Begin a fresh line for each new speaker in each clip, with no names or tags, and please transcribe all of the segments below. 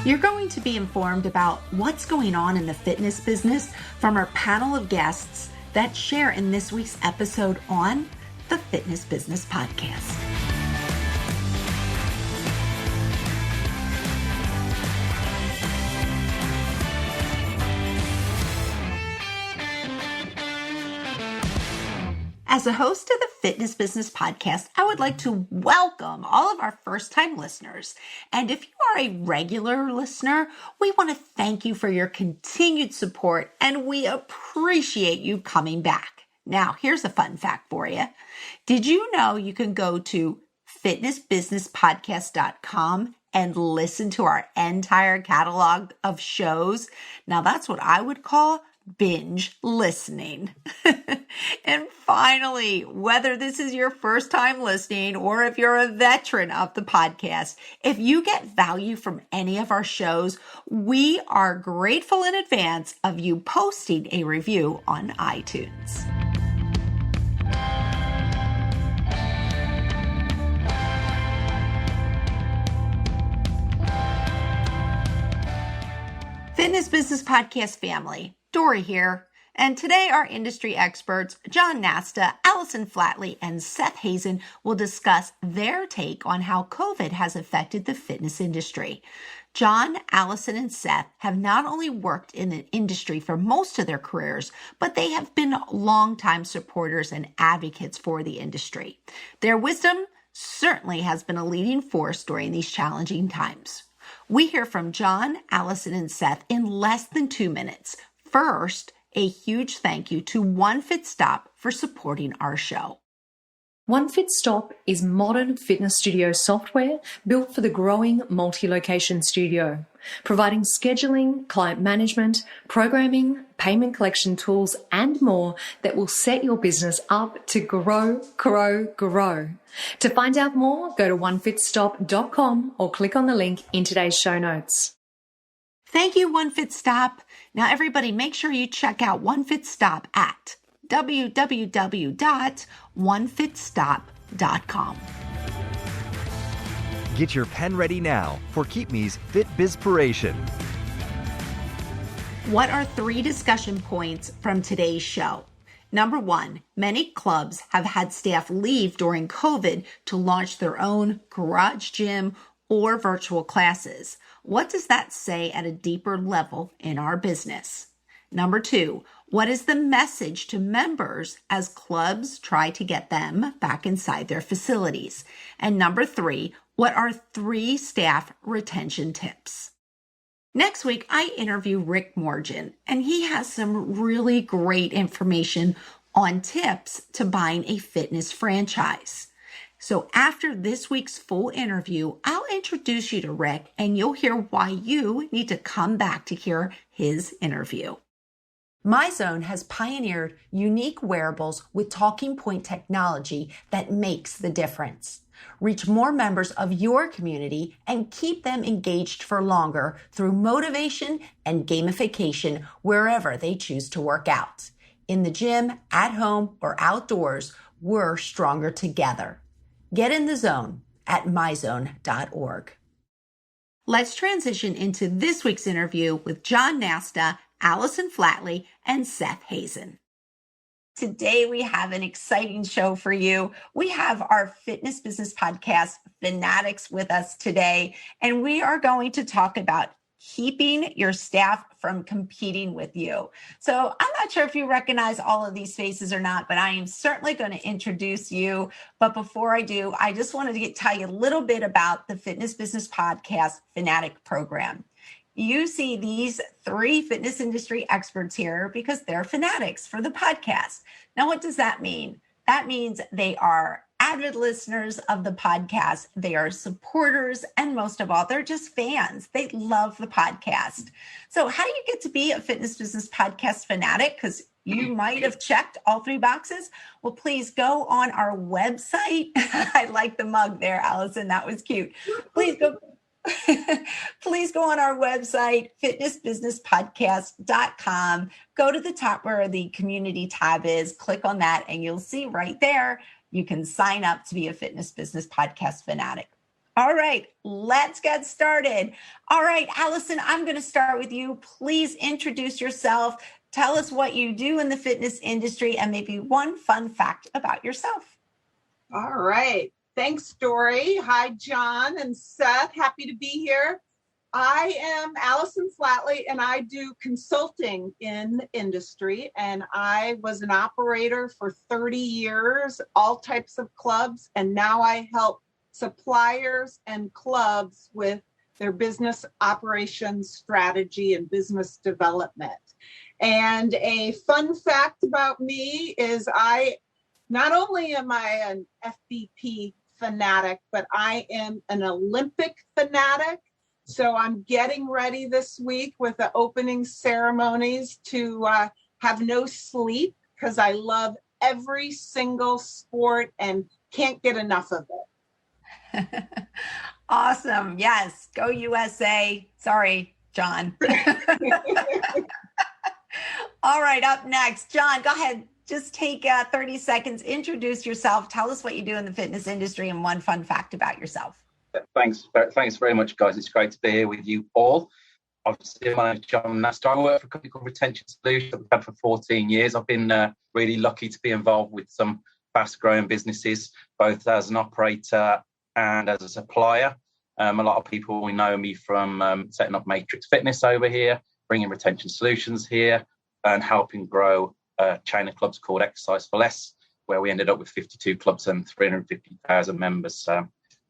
You're going to be informed about what's going on in the fitness business from our panel of guests that share in this week's episode on the Fitness Business Podcast. As a host of the Fitness Business Podcast, I would like to welcome all of our first-time listeners. And if you are a regular listener, we want to thank you for your continued support, and we appreciate you coming back. Now, here's a fun fact for you. Did you know you can go to fitnessbusinesspodcast.com and listen to our entire catalog of shows? Now, that's what I would call binge listening. And finally, whether this is your first time listening or if you're a veteran of the podcast, if you get value from any of our shows, we are grateful in advance of you posting a review on iTunes. Fitness Business Podcast family, Dory here. And today our industry experts, Jon Nasta, Allison Flatley, and Seth Hazen will discuss their take on how COVID has affected the fitness industry. Jon, Allison, and Seth have not only worked in the industry for most of their careers, but they have been longtime supporters and advocates for the industry. Their wisdom certainly has been a leading force during these challenging times. We hear from Jon, Allison, and Seth in less than 2 minutes. First, a huge thank you to One Fit Stop for supporting our show.
One Fit Stop is modern fitness studio software built for the growing multi-location studio, providing scheduling, client management, programming, payment collection tools, and more that will set your business up to grow. To find out more, go to onefitstop.com or click on the link in today's show notes.
Thank you, One Fit Stop. Now, everybody, make sure you check out One Fit Stop at www.onefitstop.com.
Get your pen ready now for Keep Me's Fit Bizpiration.
What are 3 discussion points from today's show? Number 1, many clubs have had staff leave during COVID to launch their own garage gym or virtual classes. What does that say at a deeper level in our business? Number 2, what is the message to members as clubs try to get them back inside their facilities? And number 3, what are 3 staff retention tips? Next week, I interview Rick Morgan, and he has some really great information on tips to buying a fitness franchise. So after this week's full interview, I'll introduce you to Rick, and you'll hear why you need to come back to hear his interview. MyZone has pioneered unique wearables with talking point technology that makes the difference. Reach more members of your community and keep them engaged for longer through motivation and gamification wherever they choose to work out. In the gym, at home, or outdoors, we're stronger together. Get in the zone at myzone.org. Let's transition into this week's interview with Jon Nasta, Allison Flatley, and Seth Hazen. Today, we have an exciting show for you. We have our Fitness Business Podcast, Fanatics, with us today, and we are going to talk about keeping your staff from competing with you. So I'm not sure if you recognize all of these faces or not, but I am certainly going to introduce you. But before I do, I just wanted to tell you a little bit about the Fitness Business Podcast Fanatic program. You see these 3 fitness industry experts here because they're fanatics for the podcast. Now, what does that mean? That means they are avid listeners of the podcast. They are supporters, and most of all, they're just fans. They love the podcast. So how do you get to be a Fitness Business Podcast fanatic? Because you might have checked all 3 boxes. Well, please go on our website. I like the mug there, Allison. That was cute. Please go on our website, fitnessbusinesspodcast.com. Go to the top where the community tab is, click on that, and you'll see right there, you can sign up to be a Fitness Business Podcast fanatic. All right, let's get started. All right, Allison, I'm going to start with you. Please introduce yourself. Tell us what you do in the fitness industry and maybe one fun fact about yourself.
All right. Thanks, Dory. Hi, Jon and Seth. Happy to be here. I am Allison Flatley, and I do consulting in the industry. And I was an operator for 30 years, all types of clubs. And now I help suppliers and clubs with their business operations strategy and business development. And a fun fact about me is not only am I an FBP fanatic, but I am an Olympic fanatic. So I'm getting ready this week with the opening ceremonies to have no sleep because I love every single sport and can't get enough of it.
Awesome. Yes. Go USA. Sorry, Jon. All right. Up next, Jon, go ahead. Just take 30 seconds. Introduce yourself. Tell us what you do in the fitness industry and one fun fact about yourself.
Thanks very much, guys. It's great to be here with you all. Obviously, my name is Jon Nasta. I work for a company called Retention Solutions. I've had for 14 years. I've been really lucky to be involved with some fast-growing businesses, both as an operator and as a supplier. A lot of people will know me from setting up Matrix Fitness over here, bringing Retention Solutions here, and helping grow a chain of clubs called Exercise for Less, where we ended up with 52 clubs and 350,000 members.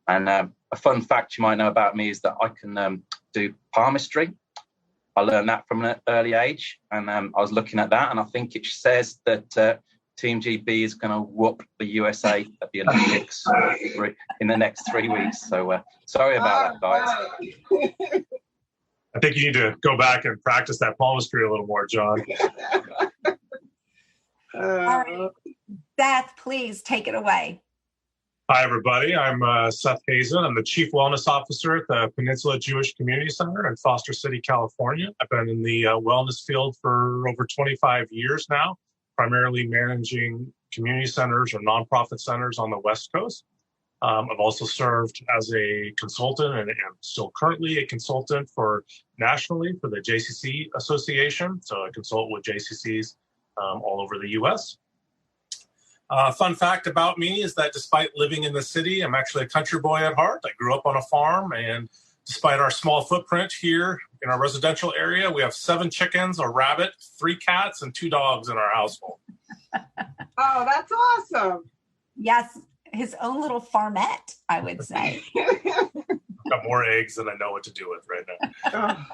And a fun fact you might know about me is that I can do palmistry. I learned that from an early age, and I was looking at that, and I think it says that Team GB is going to whoop the USA at the Olympics in the next 3 weeks. So sorry about that, guys.
I think you need to go back and practice that palmistry a little more, Jon.
All right. Seth, please take it away.
Hi, everybody. I'm Seth Hazen. I'm the Chief Wellness Officer at the Peninsula Jewish Community Center in Foster City, California. I've been in the wellness field for over 25 years now, primarily managing community centers or nonprofit centers on the West Coast. I've also served as a consultant and am still currently a consultant nationally for the JCC Association. So I consult with JCCs all over the U.S. Fun fact about me is that despite living in the city, I'm actually a country boy at heart. I grew up on a farm, and despite our small footprint here in our residential area, we have 7 chickens, a rabbit, 3 cats, and 2 dogs in our household.
Oh, that's awesome.
Yes, his own little farmette, I would say.
Got more eggs than I know what to do with right now.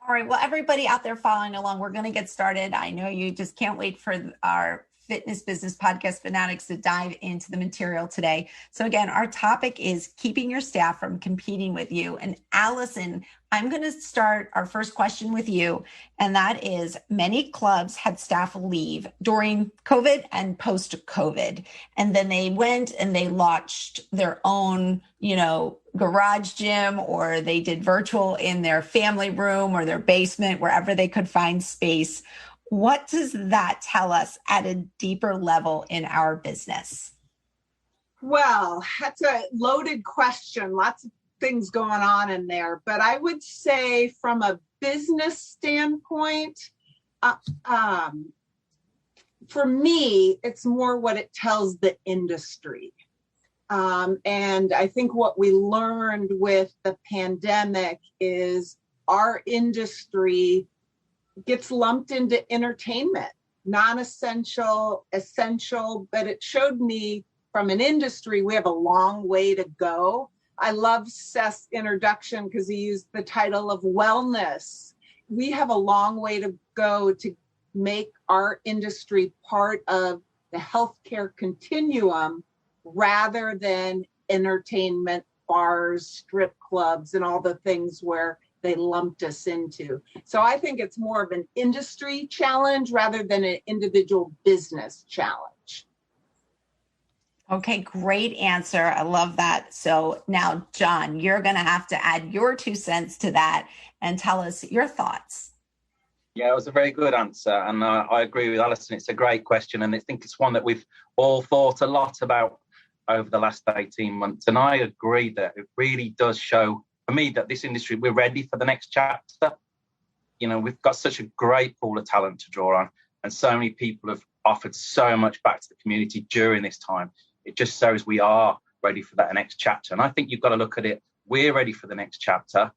All right. Well, everybody out there following along, we're going to get started. I know you just can't wait for our Fitness Business Podcast Fanatics to dive into the material today. So again, our topic is keeping your staff from competing with you. And Allison, I'm going to start our first question with you. And that is, many clubs had staff leave during COVID and post-COVID. And then they went and they launched their own, garage gym, or they did virtual in their family room or their basement, wherever they could find space. What does that tell us at a deeper level in our business?
Well, that's a loaded question. Lots of things going on in there. But I would say from a business standpoint, for me, it's more what it tells the industry. And I think what we learned with the pandemic is our industry gets lumped into entertainment, non-essential, essential, but it showed me from an industry, we have a long way to go. I love Seth's introduction because he used the title of wellness. We have a long way to go to make our industry part of the healthcare continuum rather than entertainment, bars, strip clubs, and all the things where they lumped us into. So I think it's more of an industry challenge rather than an individual business challenge.
Okay, great answer. I love that. So now, Jon, you're going to have to add your 2 cents to that and tell us your thoughts.
Yeah, it was a very good answer. And I agree with Allison. It's a great question. And I think it's one that we've all thought a lot about over the last 18 months. And I agree that it really does show for me that this industry, we're ready for the next chapter. You know, we've got such a great pool of talent to draw on, and so many people have offered so much back to the community during this time. It just shows we are ready for that next chapter. And I think you've got to look at it. We're ready for the next chapter.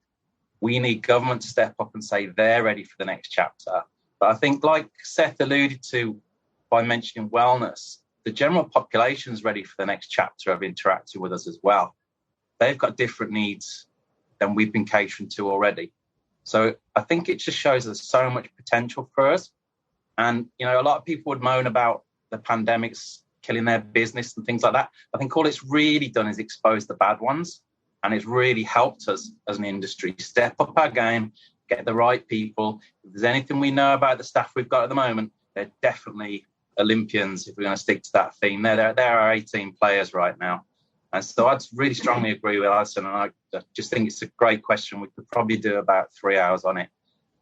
We need government to step up and say they're ready for the next chapter. But I think, like Seth alluded to by mentioning wellness, the general population is ready for the next chapter of interacting with us as well. They've got different needs than we've been catering to already. So I think it just shows there's so much potential for us. And, you know, a lot of people would moan about the pandemics killing their business and things like that. I think all it's really done is expose the bad ones. And it's really helped us as an industry step up our game, get the right people. If there's anything we know about the staff we've got at the moment, they're definitely Olympians, if we're going to stick to that theme. They're our 18 players right now. And so I'd really strongly agree with Allison. And I just think it's a great question. We could probably do about 3 hours on it.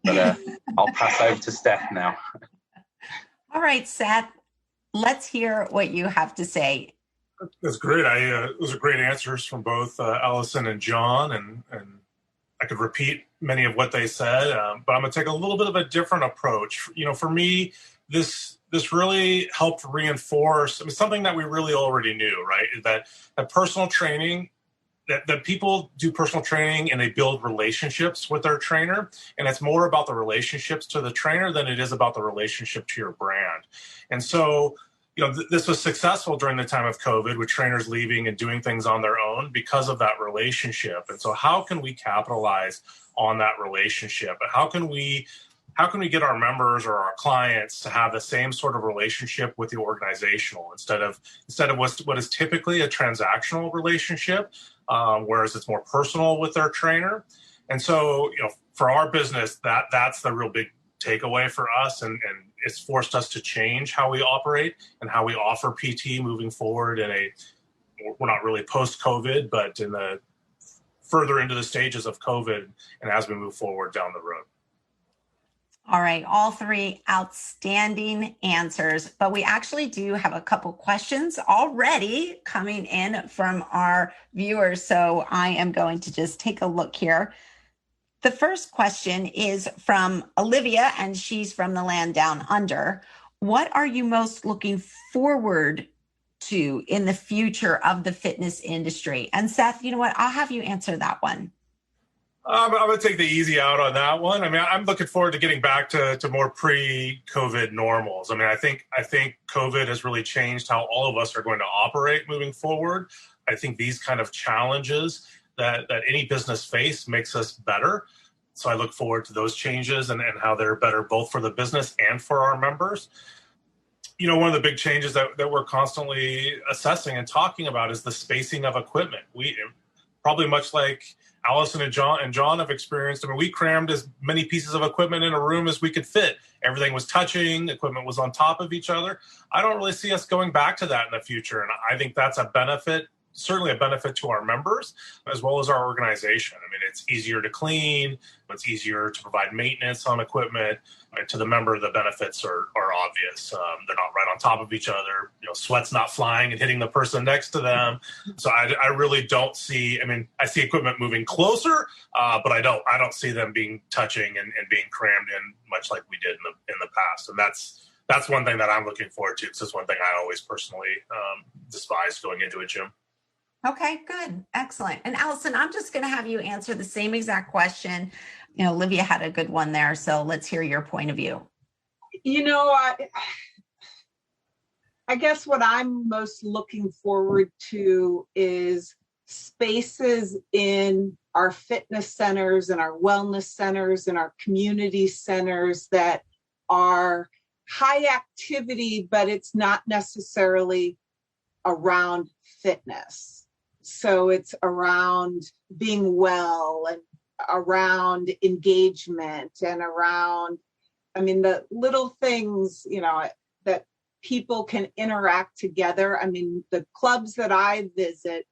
But I'll pass over to Steph now.
All right, Seth, let's hear what you have to say.
That's great. Those are great answers from both Allison and Jon, and I could repeat many of what they said, but I'm going to take a little bit of a different approach. You know, for me, this really helped reinforce something that we really already knew, right? That personal training, that people do personal training and they build relationships with their trainer, and it's more about the relationships to the trainer than it is about the relationship to your brand. And so, you know, this was successful during the time of COVID with trainers leaving and doing things on their own because of that relationship. And so how can we capitalize on that relationship? And how can we get our members or our clients to have the same sort of relationship with the organizational instead of what is typically a transactional relationship, whereas it's more personal with their trainer. And so, you know, for our business, that's the real big takeaway for us, and it's forced us to change how we operate and how we offer PT moving forward we're not really post-COVID, but in the further into the stages of COVID and as we move forward down the road.
All right, all three outstanding answers, but we actually do have a couple questions already coming in from our viewers. So I am going to just take a look here. The first question is from Olivia, and she's from the land down under. What are you most looking forward to in the future of the fitness industry? And Seth, you know what? I'll have you answer that one.
I'm going to take the easy out on that one. I mean, I'm looking forward to getting back to more pre-COVID normals. I mean, I think COVID has really changed how all of us are going to operate moving forward. I think these kind of challenges that any business face makes us better. So I look forward to those changes and how they're better both for the business and for our members. You know, one of the big changes that we're constantly assessing and talking about is the spacing of equipment. We probably much like Allison and Jon have experienced. I mean, we crammed as many pieces of equipment in a room as we could fit. Everything was touching, equipment was on top of each other. I don't really see us going back to that in the future. And I think that's a benefit, certainly a benefit to our members as well as our organization. I mean, it's easier to clean, it's easier to provide maintenance on equipment. And to the member, the benefits are obvious. They're not right on top of each other. You know, sweat's not flying and hitting the person next to them. So I really don't see, I mean, I see equipment moving closer, but I don't see them being touching and being crammed in much like we did in the past. And that's one thing that I'm looking forward to, because it's one thing I always personally despise going into a gym.
Okay, good. Excellent. And Allison, I'm just going to have you answer the same exact question. You know, Olivia had a good one there, so let's hear your point of view.
You know, I guess what I'm most looking forward to is spaces in our fitness centers and our wellness centers and our community centers that are high activity, but it's not necessarily around fitness. So it's around being well and around engagement and around, I mean, the little things, you know, that people can interact together. I mean, the clubs that I visit,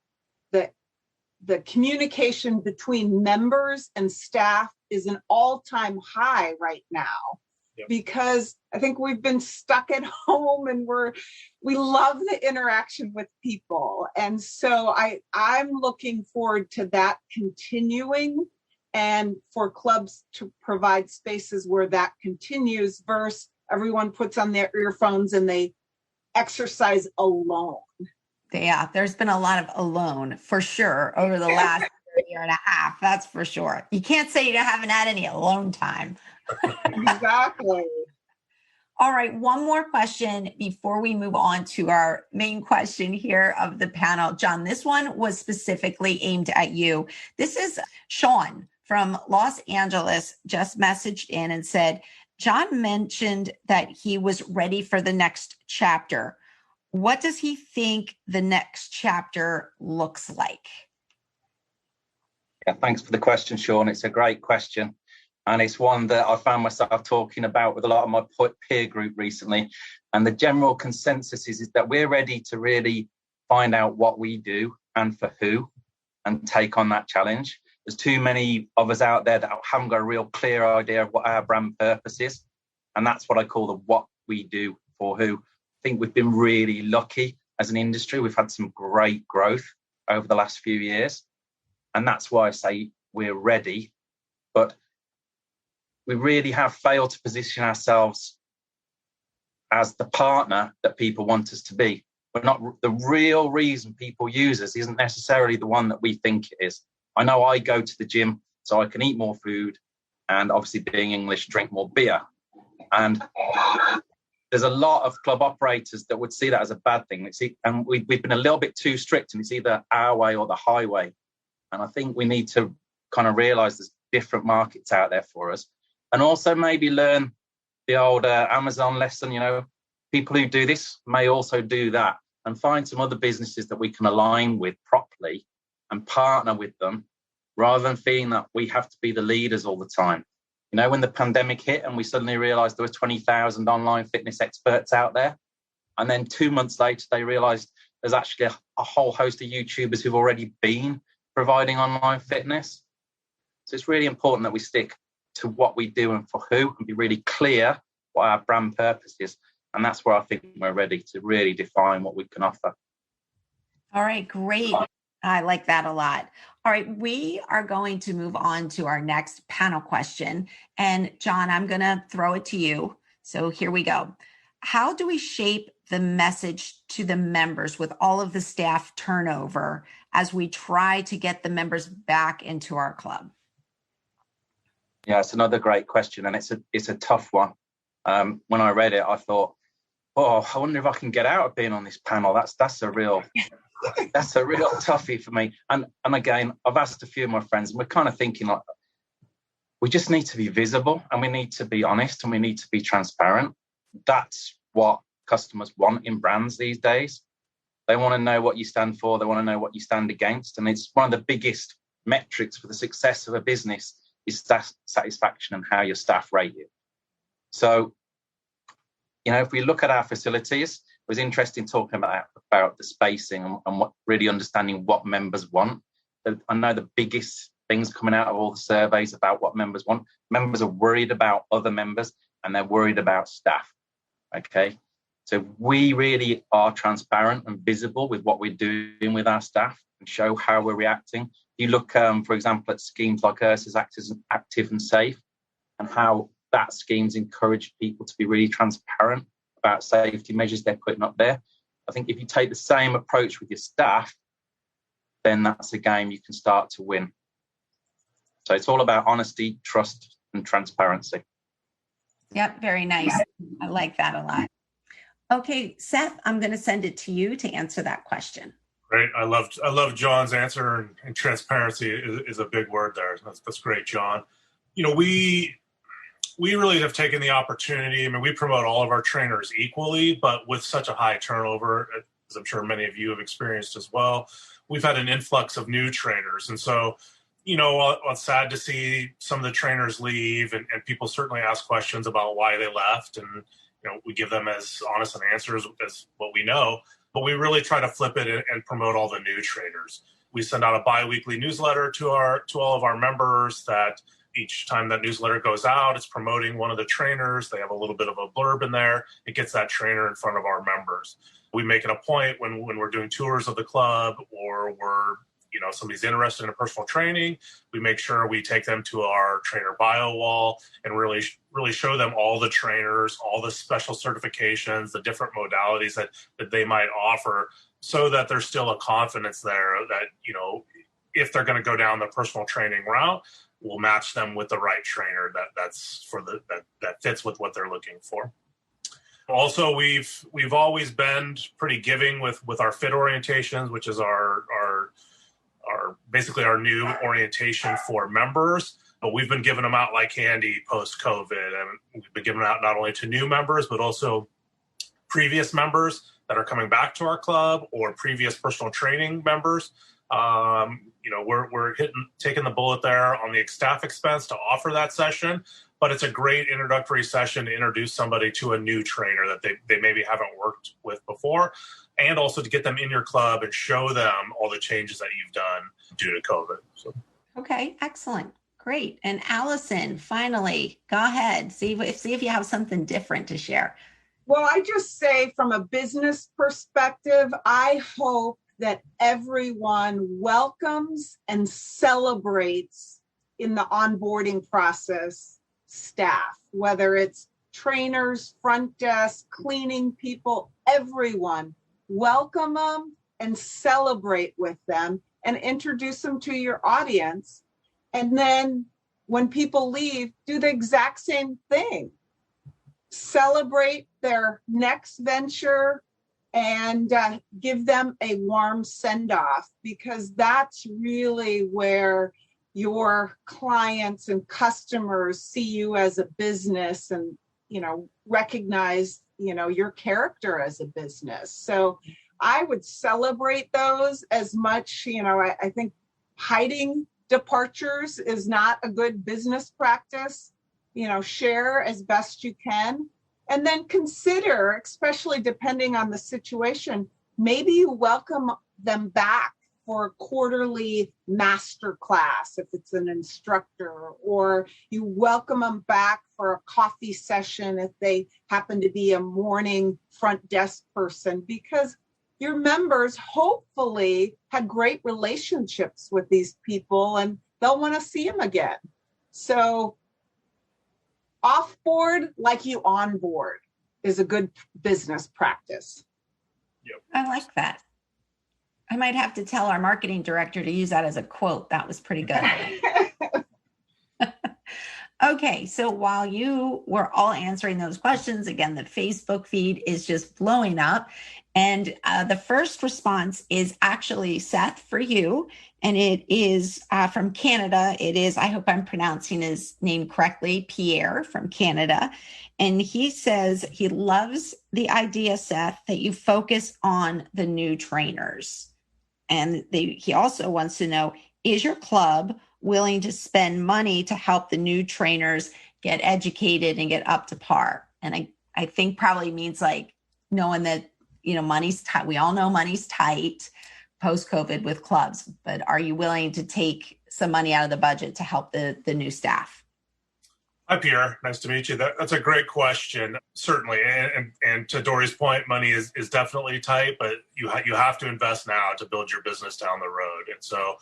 the communication between members and staff is an all-time high right now. because I think we've been stuck at home and we love the interaction with people. And so I'm looking forward to that continuing, and for clubs to provide spaces where that continues versus everyone puts on their earphones and they exercise alone.
Yeah, there's been a lot of alone for sure over the last year and a half. That's for sure. You can't say you haven't had any alone time.
Exactly.
All right, one more question before we move on to our main question here of the panel. Jon, this one was specifically aimed at you. This is Sean from Los Angeles just messaged in and said, Jon mentioned that he was ready for the next chapter. What does he think the next chapter looks like?
Yeah, thanks for the question, Sean. It's a great question. And it's one that I found myself talking about with a lot of my peer group recently. And the general consensus is that we're ready to really find out what we do and for who and take on that challenge. There's too many of us out there that haven't got a real clear idea of what our brand purpose is. And that's what I call the what we do for who. I think we've been really lucky as an industry. We've had some great growth over the last few years. And that's why I say we're ready. But we really have failed to position ourselves as the partner that people want us to be. But not the real reason people use us isn't necessarily the one that we think it is. I know I go to the gym so I can eat more food and obviously being English, drink more beer. And there's a lot of club operators that would see that as a bad thing. And we've been a little bit too strict, and it's either our way or the highway. And I think we need to kind of realize there's different markets out there for us. And also maybe learn the old Amazon lesson, people who do this may also do that, and find some other businesses that we can align with properly and partner with them rather than feeling that we have to be the leaders all the time. When the pandemic hit and we suddenly realized there were 20,000 online fitness experts out there, and then 2 months later, they realized there's actually a whole host of YouTubers who've already been providing online fitness. So it's really important that we stick to what we do and for who, and be really clear what our brand purpose is. And that's where I think we're ready to really define what we can offer.
All right, great. I like that a lot. All right, we are going to move on to our next panel question. And Jon, I'm going to throw it to you. So here we go. How do we shape the message to the members with all of the staff turnover as we try to get the members back into our club?
Yeah, it's another great question, and it's a tough one. When I read it, I thought, I wonder if I can get out of being on this panel. That's a real toughie for me. And again, I've asked a few of my friends, and we're kind of thinking like, we just need to be visible, and we need to be honest, and we need to be transparent. That's what customers want in brands these days. They want to know what you stand for. They want to know what you stand against. And it's one of the biggest metrics for the success of a business is staff satisfaction and how your staff rate you. So, if we look at our facilities, it was interesting talking about the spacing and what really understanding what members want. I know the biggest things coming out of all the surveys about what members want. Members are worried about other members and they're worried about staff. Okay. So we really are transparent and visible with what we're doing with our staff and show how we're reacting. You look, for example, at schemes like Ursa's Active and Safe, and how that scheme's encourage people to be really transparent about safety measures they're putting up there. I think if you take the same approach with your staff, then that's a game you can start to win. So it's all about honesty, trust, and transparency.
Yep, very nice. I like that a lot. Okay, Seth, I'm going to send it to you to answer that question.
Great. I love Jon's answer, and transparency is a big word there. That's great, Jon. We really have taken the opportunity. I mean, we promote all of our trainers equally, but with such a high turnover, as I'm sure many of you have experienced as well, we've had an influx of new trainers. And so, it's sad to see some of the trainers leave, and people certainly ask questions about why they left. And, we give them as honest an answers as what we know, but we really try to flip it and promote all the new trainers. We send out a bi-weekly newsletter to all of our members that each time that newsletter goes out, it's promoting one of the trainers. They have a little bit of a blurb in there. It gets that trainer in front of our members. We make it a point when we're doing tours of the club, or we're, somebody's interested in a personal training, we make sure we take them to our trainer bio wall and really show them all the trainers, all the special certifications, the different modalities that they might offer, so that there's still a confidence there that, if they're going to go down the personal training route, we'll match them with the right trainer that fits with what they're looking for. Also, we've always been pretty giving with our fit orientations, which is our basically our new orientation for members. But we've been giving them out like candy post-COVID, and we've been giving out not only to new members, but also previous members that are coming back to our club, or previous personal training members. We're taking the bullet there on the staff expense to offer that session, but it's a great introductory session to introduce somebody to a new trainer that they maybe haven't worked with before, and also to get them in your club and show them all the changes that you've done due to COVID. So.
Okay, excellent. Great. And Allison, finally, go ahead. See if you have something different to share.
Well, I just say from a business perspective, I hope that everyone welcomes and celebrates in the onboarding process staff, whether it's trainers, front desk, cleaning people, everyone. Welcome them and celebrate with them and introduce them to your audience. And then when people leave, do the exact same thing. Celebrate their next venture and give them a warm send-off, because that's really where your clients and customers see you as a business and, recognize, your character as a business. So I would celebrate those as much. I think hiding departures is not a good business practice. Share as best you can. And then consider, especially depending on the situation, maybe you welcome them back for a quarterly master class if it's an instructor, or you welcome them back for a coffee session if they happen to be a morning front desk person, because your members hopefully had great relationships with these people and they'll want to see them again. So off board like you on board is a good business practice.
Yep.
I like that. I might have to tell our marketing director to use that as a quote. That was pretty good. Okay, so while you were all answering those questions, again, the Facebook feed is just blowing up. And the first response is actually, Seth, for you. And it is from Canada. It is, I hope I'm pronouncing his name correctly, Pierre from Canada. And he says he loves the idea, Seth, that you focus on the new trainers. And he also wants to know, is your club willing to spend money to help the new trainers get educated and get up to par? And I think probably means like knowing that, money's tight. We all know money's tight post-COVID with clubs, but are you willing to take some money out of the budget to help the new staff?
Hi, Pierre. Nice to meet you. That's a great question, certainly. And to Dory's point, money is definitely tight, but you have to invest now to build your business down the road. And so,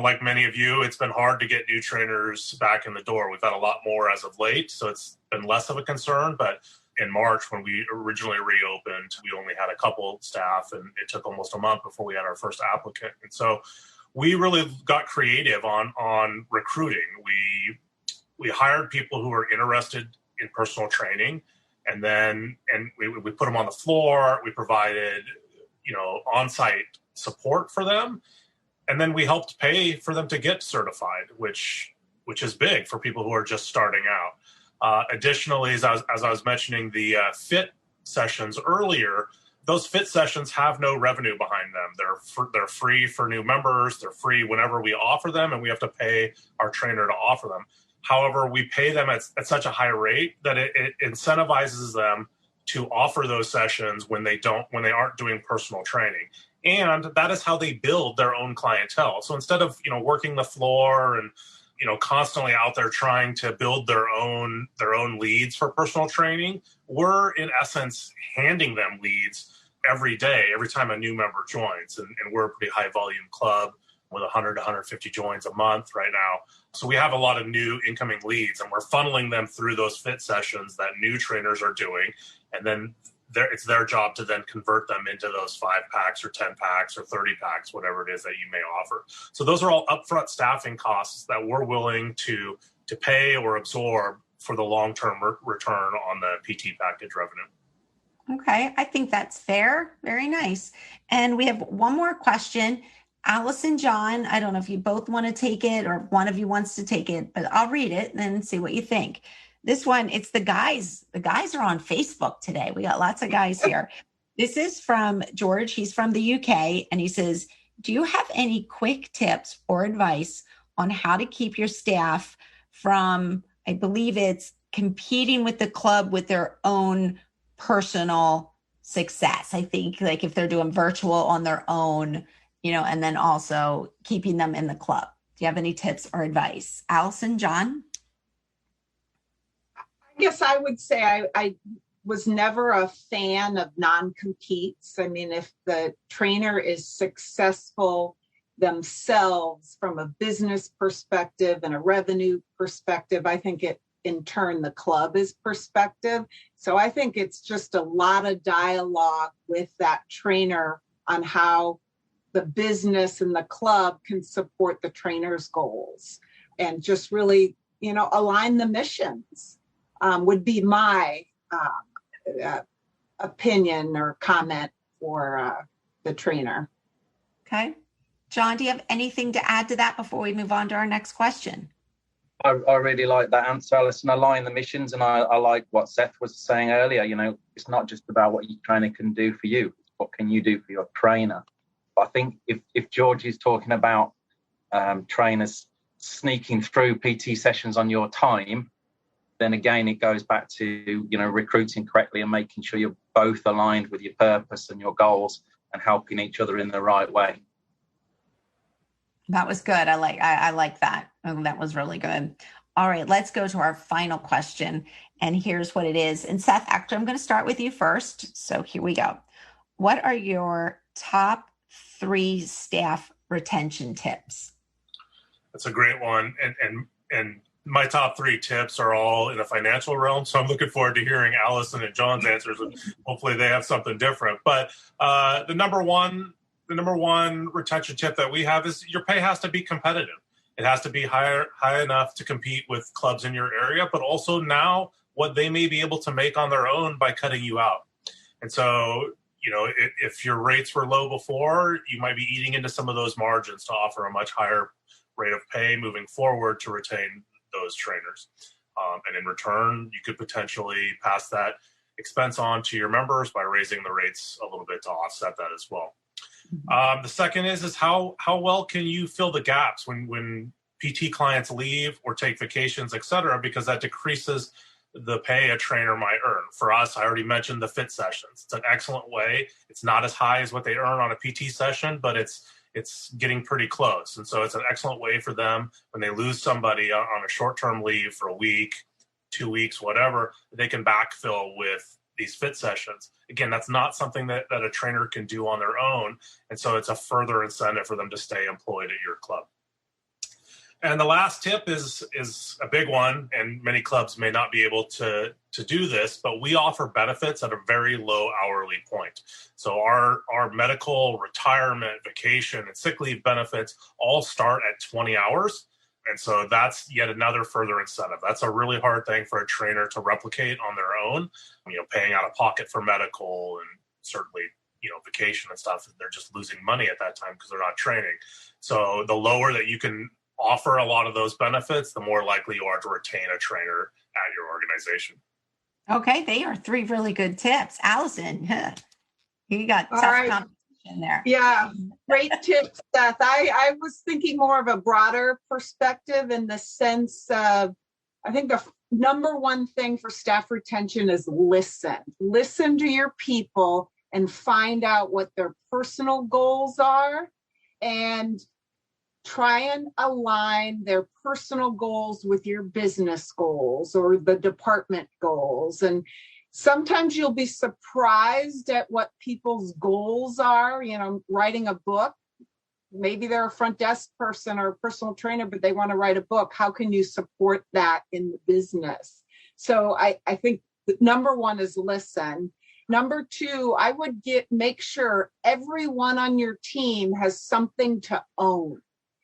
like many of you, it's been hard to get new trainers back in the door. We've had a lot more as of late, so it's been less of a concern. But in March, when we originally reopened, we only had a couple staff, and it took almost a month before we had our first applicant. And so we really got creative on recruiting. We hired people who were interested in personal training, and we put them on the floor. We provided, on-site support for them. And then we helped pay for them to get certified, which is big for people who are just starting out. Additionally, as I was mentioning the fit sessions earlier, those fit sessions have no revenue behind them. They're free for new members. They're free whenever we offer them, and we have to pay our trainer to offer them. However, we pay them at such a high rate that it incentivizes them to offer those sessions when they aren't doing personal training. And that is how they build their own clientele. So instead of, working the floor and constantly out there trying to build their own leads for personal training, we're in essence handing them leads every day, every time a new member joins. And we're a pretty high volume club with 100 to 150 joins a month right now. So we have a lot of new incoming leads, and we're funneling them through those fit sessions that new trainers are doing. And then it's their job to then convert them into those 5 packs or 10 packs or 30 packs, whatever it is that you may offer. So those are all upfront staffing costs that we're willing to pay or absorb for the long-term return on the PT package revenue.
Okay, I think that's fair. Very nice. And we have one more question. Allison, Jon, I don't know if you both want to take it or one of you wants to take it, but I'll read it and then see what you think. This one, it's the guys. The guys are on Facebook today. We got lots of guys here. This is from George. He's from the UK. And he says, do you have any quick tips or advice on how to keep your staff from, I believe it's competing with the club with their own personal success? I think like if they're doing virtual on their own, and then also keeping them in the club. Do you have any tips or advice? Allison, Jon?
I guess I would say I was never a fan of non-competes. I mean, if the trainer is successful themselves from a business perspective and a revenue perspective, I think it, in turn, the club is perspective. So I think it's just a lot of dialogue with that trainer on how the business and the club can support the trainer's goals and just really, align the missions. Would be my opinion or comment for the trainer.
Okay. Jon, do you have anything to add to that before we move on to our next question?
I really like that answer, Alison. Align the missions, and I like what Seth was saying earlier. It's not just about what your trainer can do for you. It's what can you do for your trainer. I think if George is talking about trainers sneaking through PT sessions on your time, then again, it goes back to, recruiting correctly and making sure you're both aligned with your purpose and your goals and helping each other in the right way.
That was good. I like that. That was really good. All right, let's go to our final question. And here's what it is. And Seth, actually, I'm going to start with you first. So here we go. What are your top 3 staff retention tips?
That's a great one. And my top 3 tips are all in the financial realm. So I'm looking forward to hearing Allison and Jon's answers. And hopefully they have something different. But the number one retention tip that we have is your pay has to be competitive. It has to be high enough to compete with clubs in your area, but also now what they may be able to make on their own by cutting you out. And so, if your rates were low before, you might be eating into some of those margins to offer a much higher rate of pay moving forward to retain those trainers. And in return, you could potentially pass that expense on to your members by raising the rates a little bit to offset that as well. The second is how well can you fill the gaps when PT clients leave or take vacations, et cetera, because that decreases the pay a trainer might earn. For us, I already mentioned the fit sessions. It's an excellent way. It's not as high as what they earn on a PT session, but it's getting pretty close. And so it's an excellent way for them when they lose somebody on a short-term leave for a week, 2 weeks, whatever, they can backfill with these fit sessions. Again, that's not something that a trainer can do on their own. And so it's a further incentive for them to stay employed at your club. And the last tip is a big one, and many clubs may not be able to do this, but we offer benefits at a very low hourly point. So our medical, retirement, vacation, and sick leave benefits all start at 20 hours. And so that's yet another further incentive. That's a really hard thing for a trainer to replicate on their own, paying out of pocket for medical and certainly, vacation and stuff. They're just losing money at that time because they're not training. So the lower that you can offer a lot of those benefits, the more likely you are to retain a trainer at your organization.
Okay, they are 3 really good tips. Allison, you got tough competition there.
Yeah, great tips, Seth. I was thinking more of a broader perspective in the sense of, I think the number one thing for staff retention is listen. Listen to your people and find out what their personal goals are, and try and align their personal goals with your business goals or the department goals. And sometimes you'll be surprised at what people's goals are. You know, writing a book, maybe they're a front desk person or a personal trainer, but they want to write a book. How can you support that in the business? So I think number one is listen. Number two, I would make sure everyone on your team has something to own,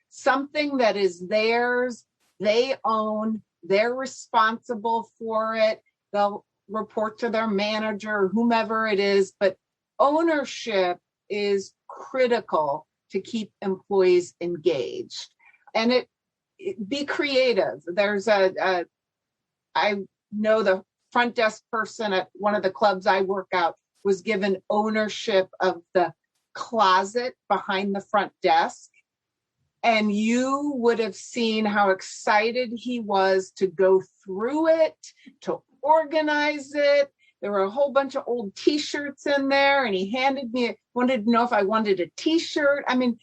something that is theirs, they own, they're responsible for it. They'll report to their manager or whomever it is, but ownership is critical to keep employees engaged. And be creative. I know the front desk person at one of the clubs I work out was given ownership of the closet behind the front desk. And you would have seen how excited he was to go through it, to organize it. There were a whole bunch of old t-shirts in there, and he wanted to know if I wanted a t-shirt. I mean,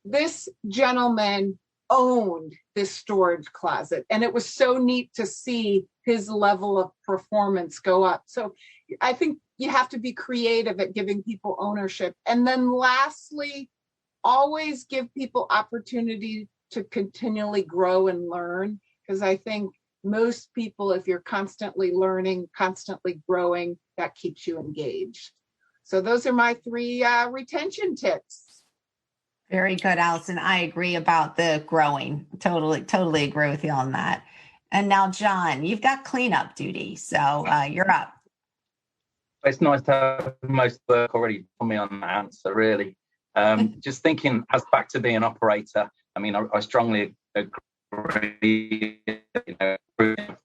this gentleman owned this storage closet, and it was so neat to see his level of performance go up. So I think you have to be creative at giving people ownership. And then lastly, always give people opportunity to continually grow and learn, because I think most people, if you're constantly learning, constantly growing, that keeps you engaged. So those are my 3 retention tips.
Very good, Allison. I agree about the growing. Totally agree with you on that. And now, Jon, you've got cleanup duty, so you're up.
It's nice to have most work already for me on that answer, really. Just thinking as back to being an operator, I mean, I strongly agree,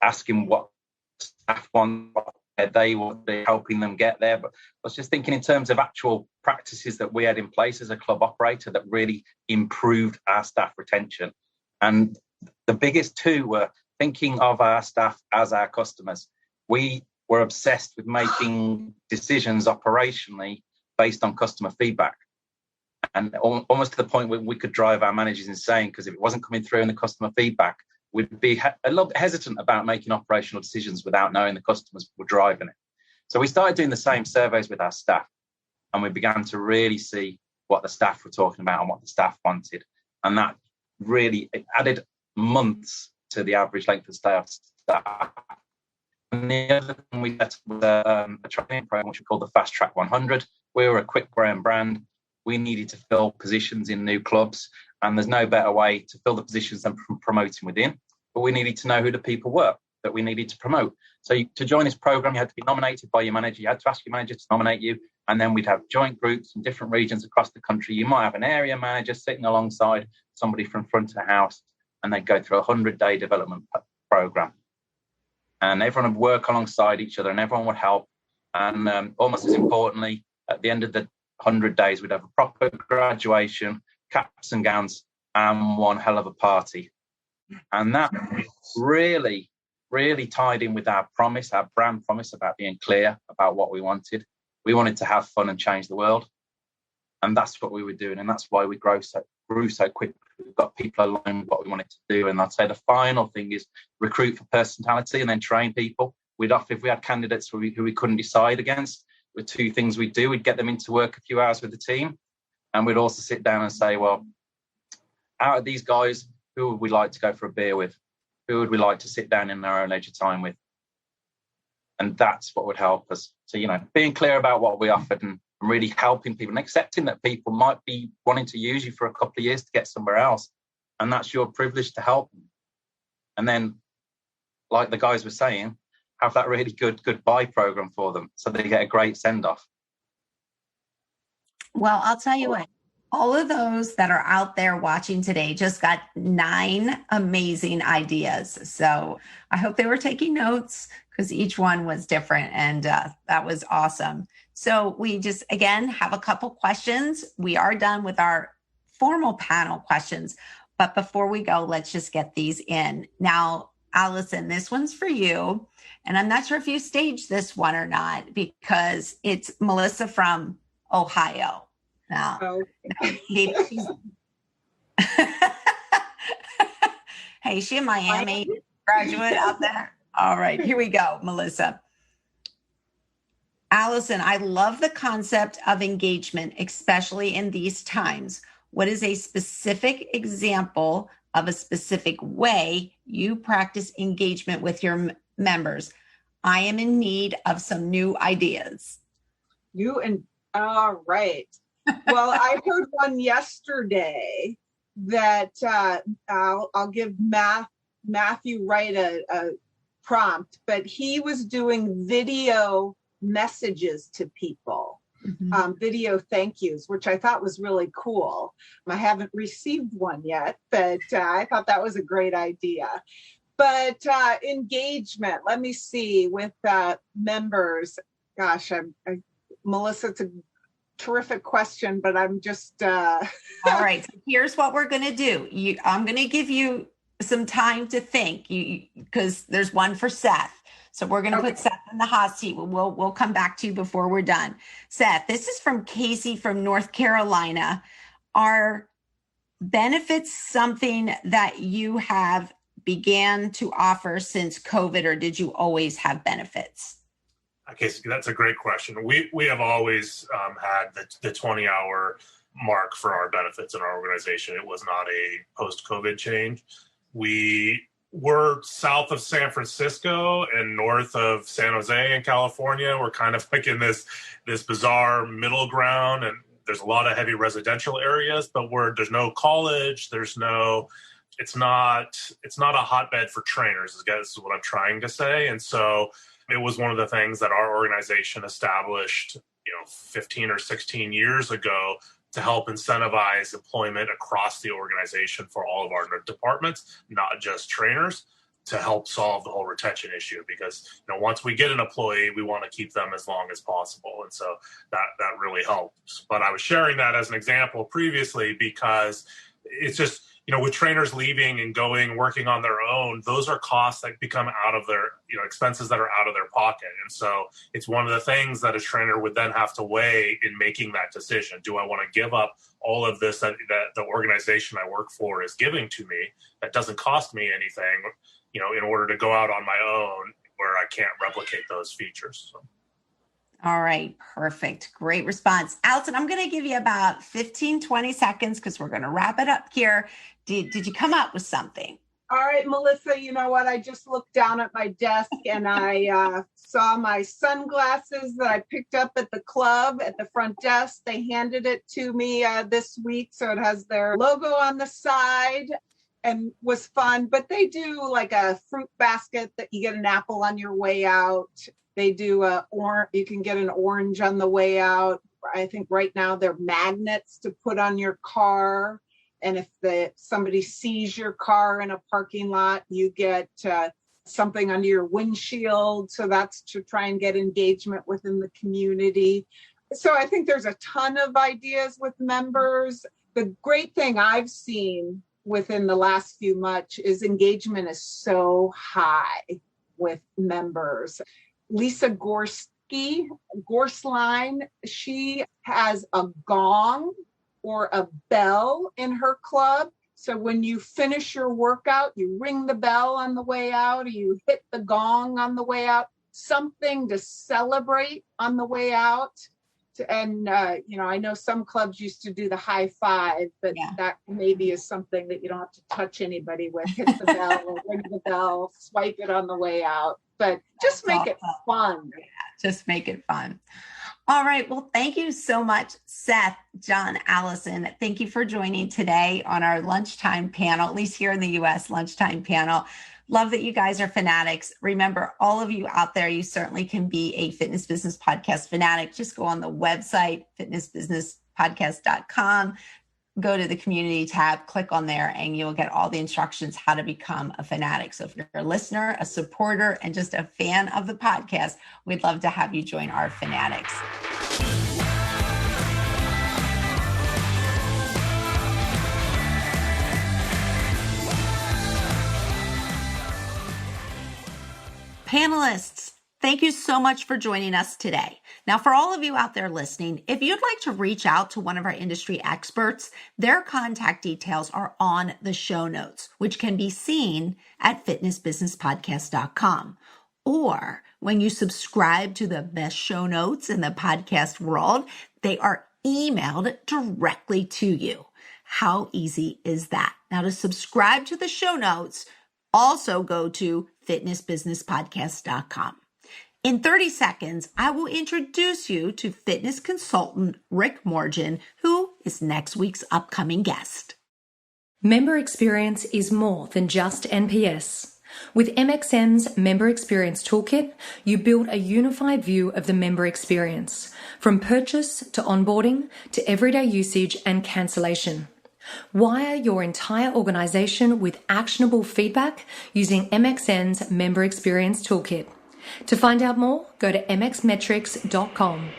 asking what staff want, what they want, helping them get there. But I was just thinking in terms of actual practices that we had in place as a club operator that really improved our staff retention. And the biggest 2 were thinking of our staff as our customers. We were obsessed with making decisions operationally based on customer feedback. And almost to the point where we could drive our managers insane, because if it wasn't coming through in the customer feedback, we'd be a little bit hesitant about making operational decisions without knowing the customers were driving it. So we started doing the same surveys with our staff, and we began to really see what the staff were talking about and what the staff wanted. And that really added months to the average length of stay of staff. And the other thing we set was a training program, which we called the Fast Track 100. We were a quick growing brand. We needed to fill positions in new clubs, and there's no better way to fill the positions than promoting within. But we needed to know who the people were that we needed to promote. So to join this program, you had to be nominated by your manager. You had to ask your manager to nominate you, and then we'd have joint groups in different regions across the country. You might have an area manager sitting alongside somebody from front of the house, and they'd go through a 100-day development program. And everyone would work alongside each other, and everyone would help. And almost as importantly, at the end of the 100 days, we'd have a proper graduation, caps and gowns, and one hell of a party. And that really, really tied in with our promise, our brand promise about being clear about what we wanted. We wanted to have fun and change the world. And that's what we were doing. And that's why we grew so quickly. We've got people aligned with what we wanted to do. And I'd say the final thing is recruit for personality and then train people. If we had candidates who we couldn't decide against, with 2 things we'd do. We'd get them into work a few hours with the team, and we'd also sit down and say, well, out of these guys, who would we like to go for a beer with? Who would we like to sit down in our own leisure time with? And that's what would help us. So, being clear about what we offered and really helping people and accepting that people might be wanting to use you for a couple of years to get somewhere else. And that's your privilege to help them. And then, like the guys were saying, have that really good goodbye program for them so they get a great send-off.
Well, I'll tell you what, all of those that are out there watching today just got 9 amazing ideas. So I hope they were taking notes, because each one was different, and that was awesome. So we just, again, have a couple questions. We are done with our formal panel questions, but before we go, let's just get these in. Now, Allison, this one's for you. And I'm not sure if you staged this one or not, because it's Melissa from Ohio. Now, Hey, is she a Miami graduate out there? All right, here we go, Melissa. Allison, I love the concept of engagement, especially in these times. What is a specific example of a specific way you practice engagement with your members? I am in need of some new ideas.
All right. Well, I heard one yesterday that I'll give Matthew Wright a prompt, but he was doing video messages to people, video thank yous, which I thought was really cool. I haven't received one yet, but I thought that was a great idea. But engagement, let me see, with members. Gosh, Melissa, it's a terrific question, but I'm just...
All right, so here's what we're going to do. I'm going to give you some time to think, because there's one for Seth. So we're going to put Seth in the hot seat. We'll come back to you before we're done. Seth, this is from Casey from North Carolina. Are benefits something that you have began to offer since COVID, or did you always have benefits?
Casey, that's a great question. We have always had the 20-hour mark for our benefits in our organization. It was not a post-COVID change. We were south of San Francisco and north of San Jose in California. We're kind of like in this bizarre middle ground, and there's a lot of heavy residential areas, but there's no college, it's not a hotbed for trainers, is what I'm trying to say. And so it was one of the things that our organization established, 15 or 16 years ago to help incentivize employment across the organization for all of our departments, not just trainers, to help solve the whole retention issue. Because once we get an employee, we want to keep them as long as possible, and so that really helps. But I was sharing that as an example previously because it's just with trainers leaving and working on their own, those are costs that become out of their expenses that are out of their pocket. And so it's one of the things that a trainer would then have to weigh in making that decision. Do I want to give up all of this that the organization I work for is giving to me that doesn't cost me anything, in order to go out on my own where I can't replicate those features? So.
All right, perfect. Great response. Allison, I'm going to give you about 15, 20 seconds because we're going to wrap it up here. Did you come up with something?
All right, Melissa, you know what? I just looked down at my desk and I saw my sunglasses that I picked up at the club at the front desk. They handed it to me this week. So it has their logo on the side and was fun. But they do like a fruit basket that you get an apple on your way out. They do you can get an orange on the way out. I think right now they're magnets to put on your car. And if somebody sees your car in a parking lot, you get something under your windshield. So that's to try and get engagement within the community. So I think there's a ton of ideas with members. The great thing I've seen within the last few months is engagement is so high with members. Lisa Gorsline, she has a gong or a bell in her club. So when you finish your workout, you ring the bell on the way out, or you hit the gong on the way out, something to celebrate on the way out. And, I know some clubs used to do the high five, but that maybe is something that you don't have to touch anybody with. Hit the bell or ring the bell, swipe it on the way out. But just make it fun.
Yeah, just make it fun. All right. Well, thank you so much, Seth, Jon, Allison. Thank you for joining today on our lunchtime panel, at least here in the U.S. lunchtime panel. Love that you guys are fanatics. Remember, all of you out there, you certainly can be a Fitness Business Podcast fanatic. Just go on the website, fitnessbusinesspodcast.com. Go to the community tab, click on there, and you'll get all the instructions how to become a fanatic. So if you're a listener, a supporter, and just a fan of the podcast, we'd love to have you join our fanatics. Panelists, Thank you so much for joining us today. Now, for all of you out there listening, if you'd like to reach out to one of our industry experts, their contact details are on the show notes, which can be seen at fitnessbusinesspodcast.com. Or when you subscribe to the best show notes in the podcast world, they are emailed directly to you. How easy is that? Now, to subscribe to the show notes, also go to fitnessbusinesspodcast.com. In 30 seconds, I will introduce you to fitness consultant Rick Morgan, who is next week's upcoming guest.
Member experience is more than just NPS. With MXM's Member Experience Toolkit, you build a unified view of the member experience, from purchase to onboarding to everyday usage and cancellation. Wire your entire organization with actionable feedback using MXN's Member Experience Toolkit. To find out more, go to mxmetrics.com.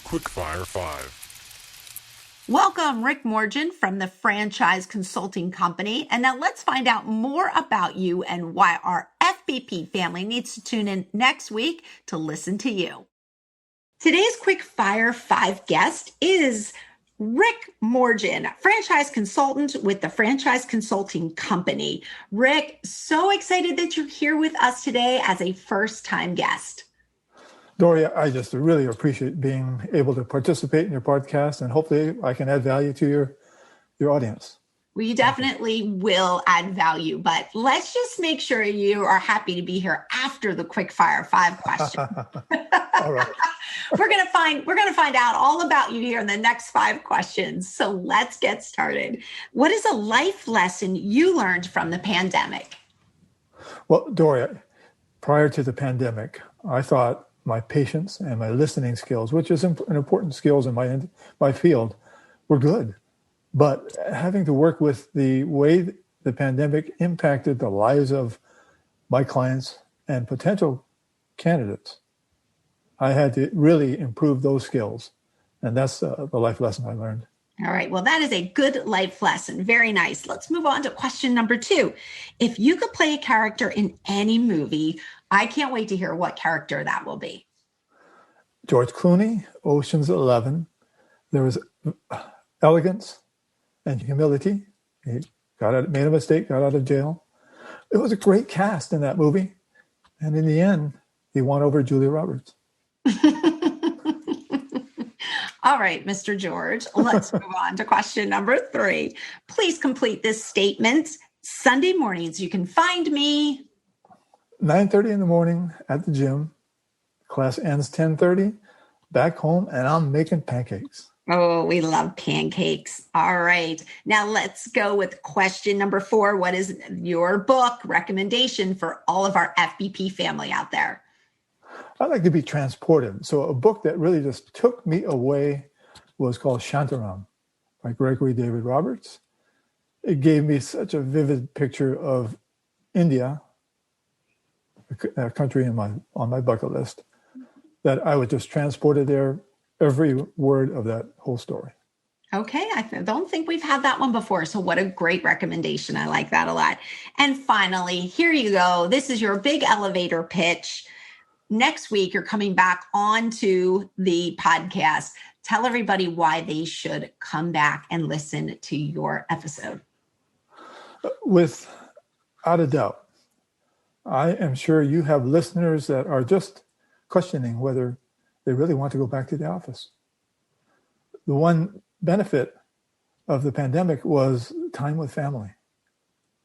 Quickfire 5.
Welcome, Rick Morgan from the Franchise Consulting Company. And now let's find out more about you and why our FBP family needs to tune in next week to listen to you. Today's Quickfire 5 guest is Rick Morgan, franchise consultant with the Franchise Consulting Company. Rick, so excited that you're here with us today as a first-time guest.
Doria, I just really appreciate being able to participate in your podcast, and hopefully I can add value to your audience.
We definitely will add value, but let's just make sure you are happy to be here after the Quickfire 5 question.
All right.
We're going to find out all about you here in the next 5 questions. So let's get started. What is a life lesson you learned from the pandemic?
Well, Doria, prior to the pandemic, I thought my patience and my listening skills, which is an important skills in my field, were good. But having to work with the way the pandemic impacted the lives of my clients and potential candidates, I had to really improve those skills. And that's the life lesson I learned.
All right. Well, that is a good life lesson. Very nice. Let's move on to question number 2. If you could play a character in any movie, I can't wait to hear what character that will be.
George Clooney, Ocean's 11. There was elegance and humility. He made a mistake, got out of jail. It was a great cast in that movie. And in the end, he won over Julia Roberts.
All right, Mr. George, let's move on to question number 3. Please complete this statement. Sunday mornings, you can find me
9:30 in the morning at the gym. Class ends 10:30. Back home, and I'm making pancakes.
Oh, we love pancakes. All right. Now let's go with question number 4. What is your book recommendation for all of our FBP family out there?
I like to be transported. So a book that really just took me away was called Shantaram by Gregory David Roberts. It gave me such a vivid picture of India, a country on my bucket list, that I was just transported there, every word of that whole story.
Okay, I don't think we've had that one before. So what a great recommendation. I like that a lot. And finally, here you go. This is your big elevator pitch. Next week, you're coming back onto the podcast. Tell everybody why they should come back and listen to your episode.
Without a doubt, I am sure you have listeners that are just questioning whether they really want to go back to the office. The one benefit of the pandemic was time with family.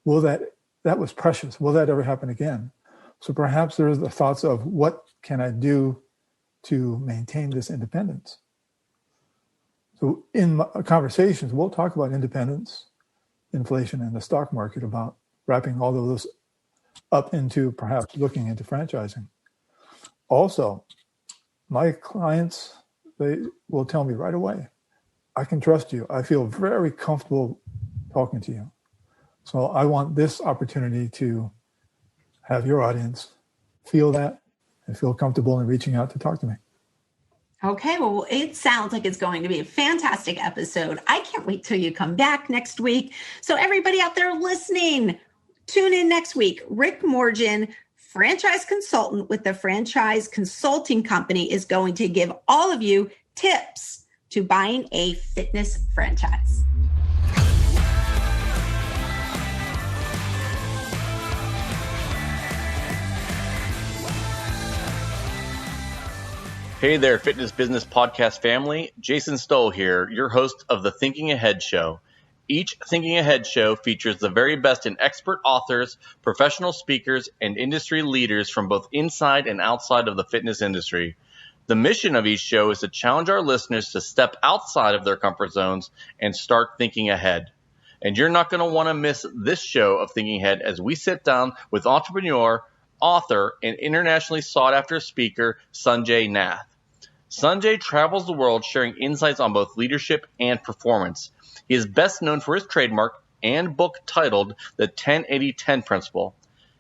That was precious. Will that ever happen again? So perhaps there's the thoughts of what can I do to maintain this independence? So in my conversations, we'll talk about independence, inflation, and the stock market, about wrapping all of those up into perhaps looking into franchising. Also, my clients, they will tell me right away, I can trust you. I feel very comfortable talking to you. So I want this opportunity to have your audience feel that and feel comfortable in reaching out to talk to me.
Okay, well, it sounds like it's going to be a fantastic episode. I can't wait till you come back next week. So everybody out there listening, Tune in next week. Rick Morgan, franchise consultant with the Franchise Consulting Company, is going to give all of you tips to buying a fitness franchise.
Hey there, Fitness Business Podcast family. Jason Stoll here, your host of the Thinking Ahead Show. Each Thinking Ahead show features the very best in expert authors, professional speakers, and industry leaders from both inside and outside of the fitness industry. The mission of each show is to challenge our listeners to step outside of their comfort zones and start thinking ahead. And you're not going to want to miss this show of Thinking Ahead as we sit down with entrepreneur, author, and internationally sought-after speaker Sanjay Nath. Sanjay travels the world sharing insights on both leadership and performance. He is best known for his trademark and book titled The 10-80-10 Principle.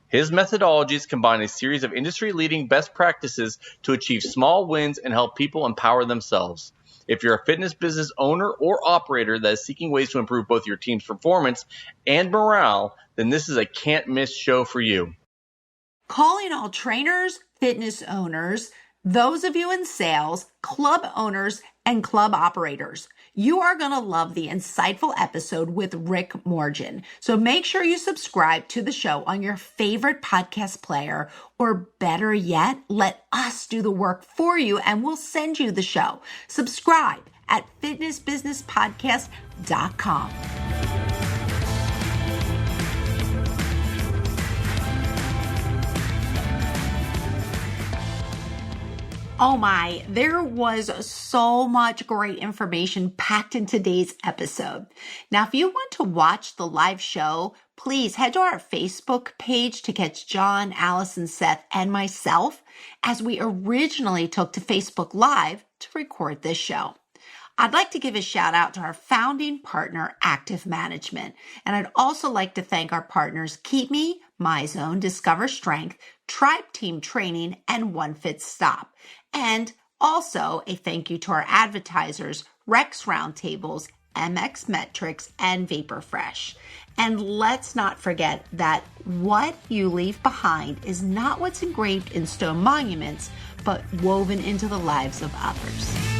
His methodologies combine a series of industry-leading best practices to achieve small wins and help people empower themselves. If you're a fitness business owner or operator that is seeking ways to improve both your team's performance and morale, then this is a can't-miss show for you.
Calling all trainers, fitness owners, those of you in sales, club owners, and club operators. You are going to love the insightful episode with Rick Morgan. So make sure you subscribe to the show on your favorite podcast player, or better yet, let us do the work for you and we'll send you the show. Subscribe at fitnessbusinesspodcast.com. Oh my, there was so much great information packed in today's episode. Now, if you want to watch the live show, please head to our Facebook page to catch Jon, Allison, Seth, and myself as we originally took to Facebook Live to record this show. I'd like to give a shout out to our founding partner, Active Management. And I'd also like to thank our partners, Keep Me, MyZone, Discover Strength, Tribe Team Training, and One Fit Stop. And also a thank you to our advertisers, Rex Roundtables, MX Metrics, and Vapor Fresh. And let's not forget that what you leave behind is not what's engraved in stone monuments, but woven into the lives of others.